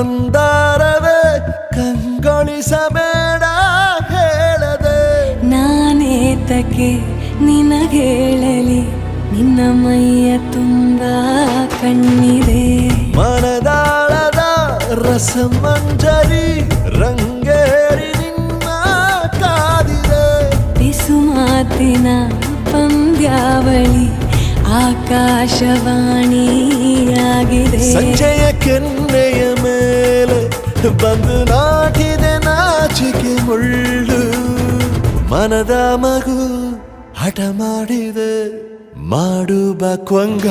ಮಂದಾರವೇ ಕಂಗೊಳಿಸಬೇಡ ಹೇಳದೆ ನಾನೇತಕ್ಕೆ ನಿನಗೇಳಲಿ ನಿನ್ನ ಮೈಯ ತುಂಬ ಕಣ್ಣಿದೆ ಮನದಾಳದ ರಸಮಂಜರಿ ರಂಗೇರಿ ನಿನ್ನ ಕಾದಿದೆ ಬಿಸು ಮಾತಿನ ಪಂದ್ಯಾವಳಿ ಆಕಾಶವಾಣಿಯಾಗಿದೆ ಸಂಜೆಯ ಕೆನ್ನೆಯ ಮೇಲೆ ಬಂದು ನಾಟಿದೆ ನಾಚಿಕೆ ಮುಳ್ಳು ಮನದ ಮಗು ಹಠ ಮಾಡಿದೆ ಮಾಡುವ ಕೊಂಗ